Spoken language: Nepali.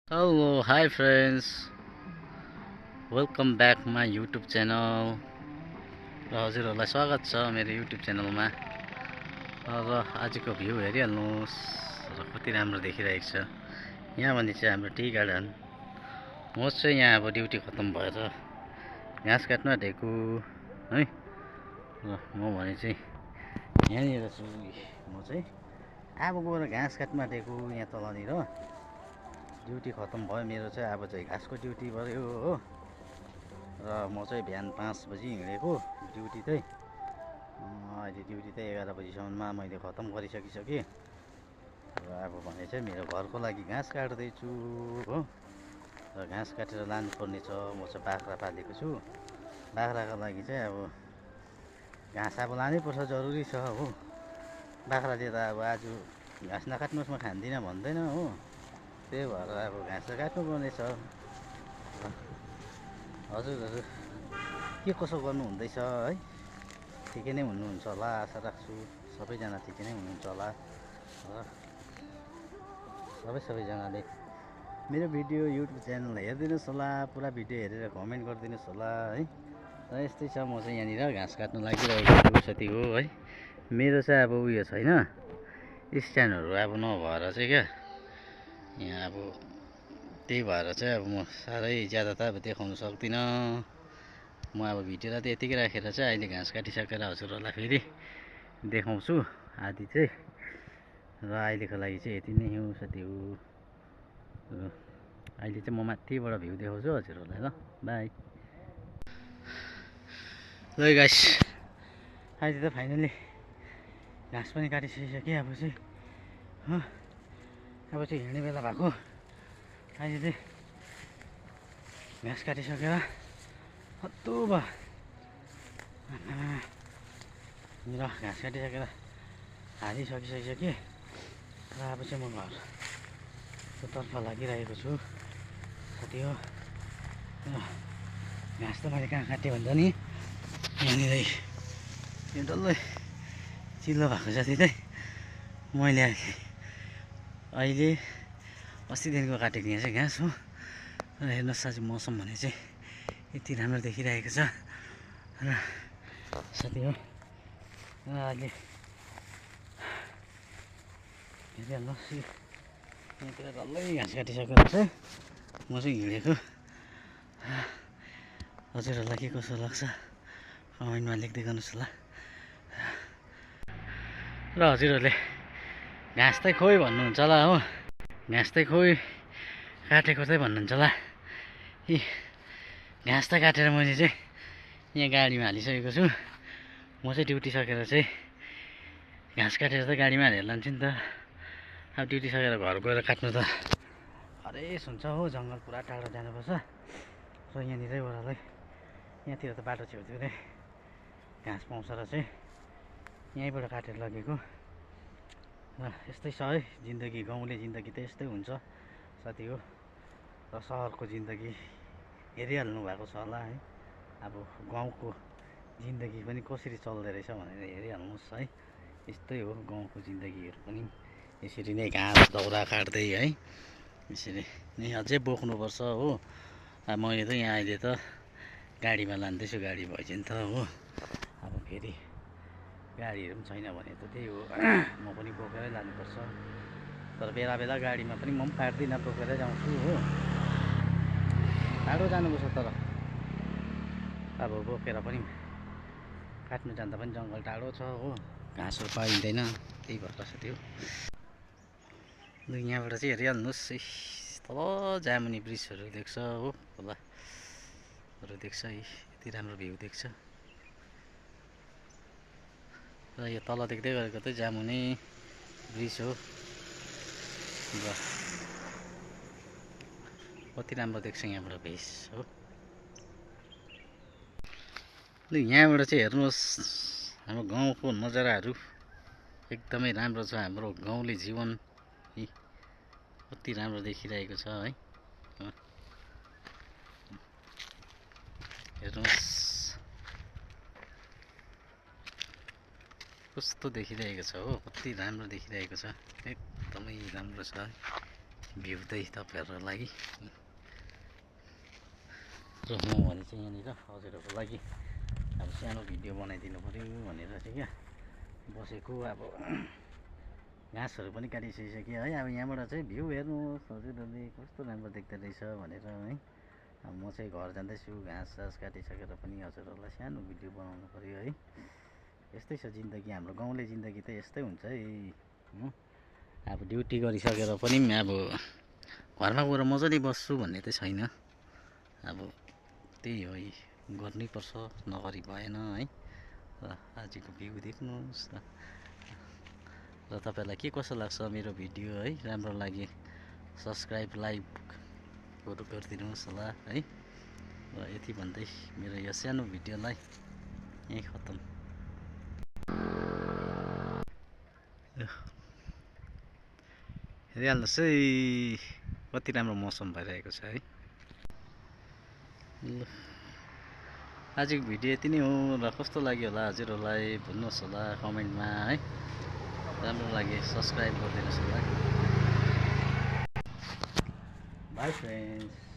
Hello, hi friends. Welcome back my YouTube channel. र हजुरहरूलाई स्वागत छ मेरो YouTube च्यानलमा। र आजको भ्यू हेरिहाल्नुहोस् र कति राम्रो देखिरहेको छ। यहाँ भने चाहिँ हाम्रो टी गार्डन। म चाहिँ यहाँ अब ड्युटी खत्तम भएर घाँस काट्न आँटेको है। र म भने चाहिँ यहाँनिर छु। म चाहिँ अब गएर घाँस काट्न आँटेको यहाँ तलनिर। ड्युटी खत्तम भयो मेरो चाहिँ। अब चाहिँ घाँसको ड्युटी भयो हो। र म चाहिँ बिहान 5 बजी हिँडेको ड्युटी चाहिँ। अहिले ड्युटी चाहिँ 11 बजीसम्ममा मैले खत्तम गरिसकिसकेँ। र अब भने चाहिँ मेरो घरको लागि घाँस काट्दैछु हो। र घाँस काटेर लानुपर्ने छ। म चाहिँ बाख्रा पालेको छु। बाख्राको लागि चाहिँ अब घाँस अब लानै पर्छ, जरुरी छ हो। बाख्राले त अब आज घाँस नकाट्नुहोस् म खान्दिनँ भन्दैन हो। त्यही भएर अब घाँस त काट्नुपर्ने छ। हजुरहरू के कसो गर्नुहुँदैछ है? ठिकै नै हुनुहुन्छ होला आशा राख्छु। सबैजना ठिकै नै हुनुहुन्छ होला। र सबैजनाले मेरो भिडियो युट्युब च्यानल हेरिदिनुहोस् होला। पुरा भिडियो हेरेर कमेन्ट गरिदिनुहोस् होला है। र यस्तै छ, म चाहिँ यहाँनिर घाँस काट्नु लागिरहेको छु साथी हो है। मेरो चाहिँ अब उयो छैन, स्ट्यान्डहरू अब नभएर चाहिँ क्या यहाँ अब त्यही भएर चाहिँ अब म साह्रै ज्यादा त अब देखाउनु सक्दिनँ। म अब भिडियोलाई त यतिकै राखेर चाहिँ अहिले घाँस काटिसकेर हजुरहरूलाई फेरि देखाउँछु आदि चाहिँ। र अहिलेको लागि चाहिँ यति नै हो साथी हो। र अहिले चाहिँ म माथिबाट भ्यू देखाउँछु हजुरहरूलाई। ल बाई। ल गाइस, अहिले त फाइनली घाँस पनि काटिसकिसकेँ। अब चाहिँ हो, अब चाहिँ हिँड्ने बेला भएको। अहिले चाहिँ घाँस काटिसकेर हत्तु भयो। र घाँस काटिसकेर हालिसकिसकेँ। र अब चाहिँ म घरको तर्फ लागिरहेको छु साथी हो। घाँस त मैले कहाँ काटेँ भन्दा नि यहाँनिर यो डल्लै चिल्लो भएको जति चाहिँ मैले अहिले अस्तिदेखिको काटेको यहाँ चाहिँ घाँस हो। र हेर्नुहोस् आज मौसम भने चाहिँ यति राम्रो देखिरहेको छ र साथी हो। र अहिले हेरिहाल्नुहोस्, यहाँतिर डल्लै घाँस काटिसकेर चाहिँ म चाहिँ हिँडेको। हजुरहरूलाई के कसो लाग्छ कमेन्टमा लेख्दै गर्नुहोस् होला। र हजुरहरूले घाँस चाहिँ खोइ भन्नुहुन्छ होला हो। घाँस चाहिँ खोइ काटेको चाहिँ भन्नुहुन्छ होला। यी घाँस त काटेर मैले चाहिँ यहाँ गाडीमा हालिसकेको छु। म चाहिँ ड्युटी सकेर चाहिँ घाँस काटेर चाहिँ गाडीमा हालेर लान्छु नि त। अब ड्युटी सकेर घर गएर काट्नु त हरेस हुन्छ हो। जङ्गल पुरा टाढो जानुपर्छ। र यहाँनिरै ओह्रालै यहाँतिर त बाटो छेउछाउमै घाँस पाउँछ र चाहिँ यहीँबाट काटेर लगेको। र यस्तै छ है जिन्दगी। गाउँले जिन्दगी त यस्तै हुन्छ साथी हो। र सहरको जिन्दगी हेरिहाल्नु भएको छ होला है। अब गाउँको जिन्दगी पनि कसरी चल्दो रहेछ भनेर हेरिहाल्नुहोस् है। यस्तै हो गाउँको जिन्दगीहरू पनि। यसरी नै घाँस दाउरा काट्दै है, यसरी नै अझै बोक्नुपर्छ हो। अब मैले त यहाँ अहिले त गाडीमा लाँदैछु, गाडी भइदियो नि त हो। अब फेरि गाडीहरू पनि छैन भने त त्यही हो, म पनि बोकेरै लानुपर्छ। तर बेला बेला गाडीमा पनि म पनि काट्दिनँ, बोकेरै जाउँछु हो। टाढो जानुपर्छ तर अब बोकेर पनि काट्नु जाँदा पनि जङ्गल टाढो छ हो। घाँसहरू पाइँदैन, त्यही भएर साथी हो। ल यहाँबाट चाहिँ हेरिहाल्नुहोस्, तल जामुनी ब्रिजहरू देख्छ हो। खोलाहरू देख्छ, यति राम्रो भ्यू देख्छ। र यो तल देख्दै गरेको चाहिँ जामुनी ब्रिज हो। र कति राम्रो देख्छ यहाँबाट भेस हो। ल यहाँबाट चाहिँ हेर्नुहोस् हाम्रो गाउँको नजाराहरू एकदमै राम्रो छ। हाम्रो गाउँले जीवन कति राम्रो देखिरहेको छ है। हेर्नुहोस् कस्तो देखिरहेको छ हो। कति राम्रो देखिरहेको छ, एकदमै राम्रो छ। भ्यू चाहिँ तपाईँहरूको लागि र म भने चाहिँ यहाँनिर हजुरहरूको लागि अब सानो भिडियो बनाइदिनु पऱ्यो भनेर चाहिँ क्या बसेको। अब घाँसहरू पनि काटिसकिसक्यो है। अब यहाँबाट चाहिँ भ्यू हेर्नुहोस् हजुरहरूले कस्तो राम्रो देख्दो रहेछ भनेर है। अब म चाहिँ घर जाँदैछु, घाँस काटिसकेर पनि हजुरहरूलाई सानो भिडियो बनाउनु पऱ्यो है। यस्तै छ जिन्दगी, हाम्रो गाउँले जिन्दगी त यस्तै हुन्छ है। अब ड्युटी गरिसकेर पनि अब घरमा गएर मजाले बस्छु भन्ने त छैन। अब त्यही हो, गर्नैपर्छ, नगरी भएन है। र आजको भ्यू देख्नुहोस् न। र तपाईँलाई के कसो लाग्छ मेरो भिडियो है, राम्रो लागि सब्सक्राइब लाइकहरू गरिदिनुहोस् होला है। र यति भन्दै मेरो यो सानो भिडियोलाई यहीँ खत्तम। हेरिहाल्नुहोस् है कति राम्रो मौसम भइरहेको छ है। ल आजको भिडियो यति नै हो। र कस्तो लाग्यो होला हजुरहरूलाई भन्नुहोस् होला कमेन्टमा है। राम्रो लाग्यो सब्सक्राइब गरिदिनुहोस् होला। By friends.